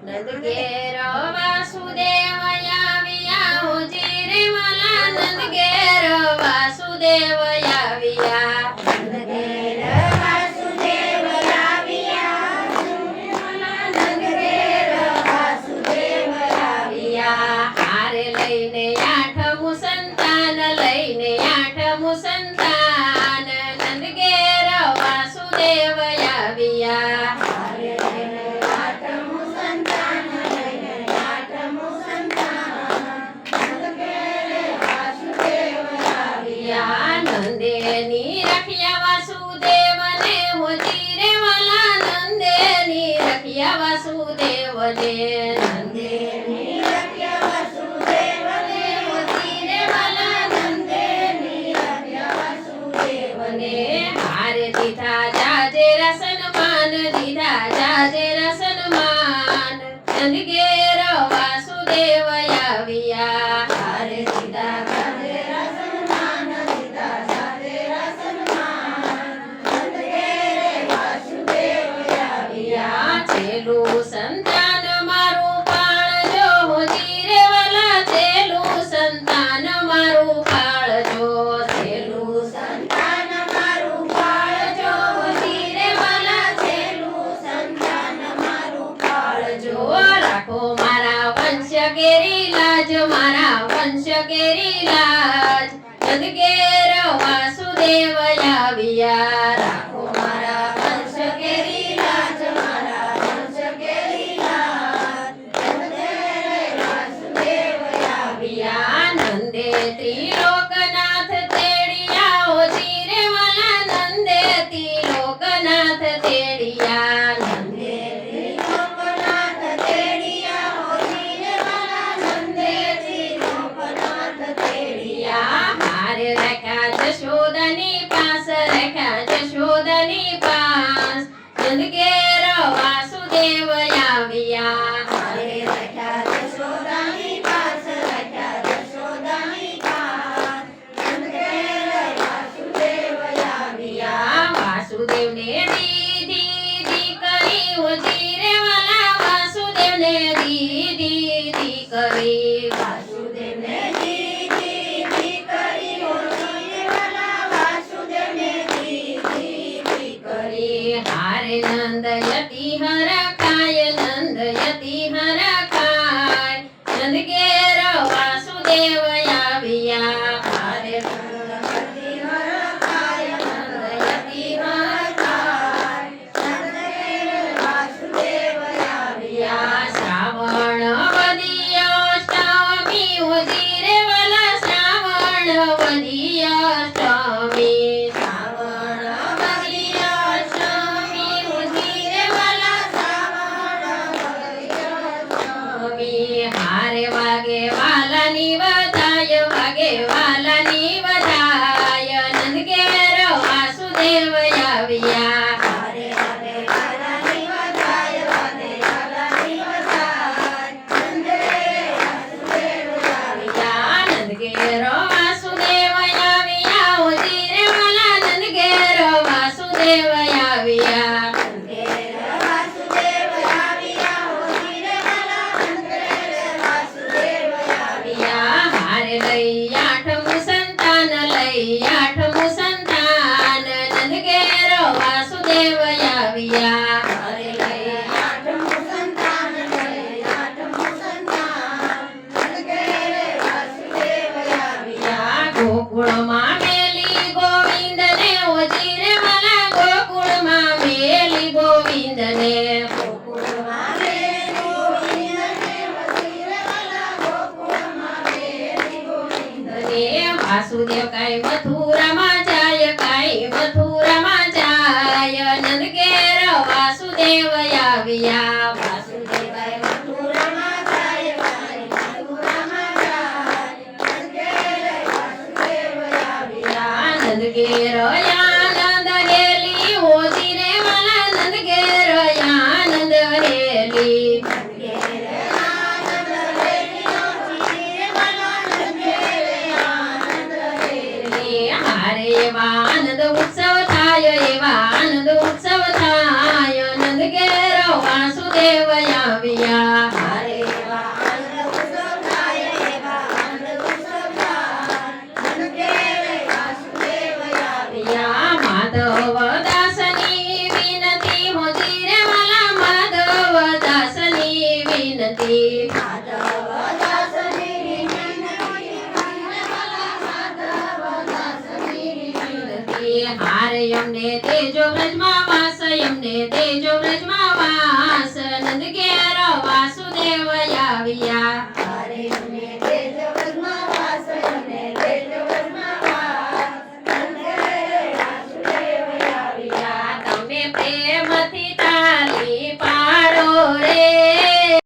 નંદ ઘેર વાસુદેવ આવ્યા હોજી રે વાલા નંદ ઘેર વાસુદેવ આવ્યા નંદ ઘેર વાસુદેવ આવ્યા નંદ ઘેર વાસુદેવ આવ્યા હારે લઈને આઠમું સંતાન લઈને આઠમું સંતાન નંદ ઘેર વાસુદેવ આવ્યા હારે લઈને આઠમું સંતાન લઈને આઠમું સંતાન નંદ ઘેર વાસુદેવ આવ્યા નંદેની રખિયા વાસુદેવને હોજી રે વાલા નંદેની રખિયા વાસુદેવને નંદેની રખિયા વાસુદેવને હોજી રે વાલા નંદેની રખિયા વાસુદેવને હારે દીધા જાજેરા સન્માન દીધા જાજેરા સન્માન નંદ ઘેર વાસુદેવ આવ્યા હારે દીધા જાજેરા સન્માન દીધા જાજેરા સન્માન નંદ ઘેર વાસુદેવ આવ્યા છેલ્લું સંતાન મારું પાળજો હોજી રે વાલા છેલ્લું સંતાન મારું પાળજો છેલ્લું સંતાન મારું પાળજો હોજી રે વાલા છેલ્લું સંતાન મારું પાળજો રાખો મારા વંશ કેરી લાજ મારા વંશ કેરી લાજ નંદ ઘેર વાસુદેવ આવ્યા રાખો મારા વંશ કેરી લાજ મારા વંશ કેરી લાજ નંદ ઘેર વાસુદેવ આવ્યા નંદે ત્રિલોકનાથ તેડિયા હોજી રે વાલા નંદે ત્રિલોકનાથ તેડિયા નંદે ત્રિલોકનાથ તેડિયા હોજી રે વાલા નંદે ત્રિલોકનાથ તેડિયા હારે રાખ્યા જશોદાની પાસ રાખ્યા જશોદાની પાસ નંદ ઘેર વાસુદેવ આવ્યા હારે રાખ્યા જશોદાની પાસ રાખ્યા જશોદાની પાસ નંદ ઘેર વાસુદેવ આવ્યા વાસુદેવને દીધી દીકરી હોજી રે વાલા વાસુદેવને દીધી દીકરી વાસુદેવને દીધી દીકરી હોજી રે વાલા વાસુદેવને દીધી દીકરી હારે નંદ યતિ હરખાય નંદ યતિ હરખાય નંદ ઘેર વાસુદેવ આવ્યા હારે નંદ યતિ હરખાય નંદ યતિ હરખાય નંદ ઘેર વાસુદેવ આવ્યા શ્રાવણ વદી અષ્ટમી હોજી રે વાલા શ્રાવણ વદી અષ્ટમી શ્રાવણ વદી અષ્ટમી હોજી રે વાલા શ્રાવણ વદી અષ્ટમી હારે વાગે વાલાની વધાય વાગે વાલાની વધાય નંદ ઘેર વાસુદેવ આવ્યા હારે વાગે વાલાની વધાય વાગે વાલાની વધાય નંદ ઘેર વાસુદેવ આવ્યા નંદ ઘેર વાસુદેવ આવ્યા હોજી રે વાલા નંદ ઘેર વાસુદેવ આવ્યા નંદ ઘેર વાસુદેવ આવ્યા હોજી રે વાલા નંદ ઘેર વાસુદેવ આવ્યા હારે લઈ આઠમું સંતાન લઈ આઠમું સંતાન નંદ ઘેર વાસુદેવ આવ્યા હારે લઈ આઠમું સંતાન લઈ આઠમું સંતાન નંદ ઘેર વાસુદેવ આવ્યા ગોકુળમાં મેલી ગોવિંદને હોજી રે વાલા ગોકુળમાં મેલી ગોવિંદને ગોકુળમાં મેલી ગોવિંદને હોજી રે વાલા ગોકુળમાં મેલી ગોવિંદને વાસુદેવ કાંઈ મથુરામાં જાય કાંઈ મથુરામાં જાય નંદ ઘેર વાસુદેવ આવ્યા વાસુદેવ કાંઈ મથુરામાં જાય કાંઈ મથુરામાં જાય નંદ ઘેર વાસુદેવ આવ્યા નંદ ઘેર આનંદ હેલી હોજી રે વાલા નંદ ઘેર આનંદ હેલી નંદ ઘેર આનંદ હેલી હોજી રે વાલા નંદ ઘેર આનંદ હેલી હારે એવા આનંદ ઉત્સવ થાય એવા આનંદ ઉત્સવ થાય નંદ ઘેર વાસુદેવ હારે અમને દેજો વ્રજમાં વાસ અમને દેજો વ્રજમાં વાસ નંદ ઘેર વાસુદેવ આવ્યા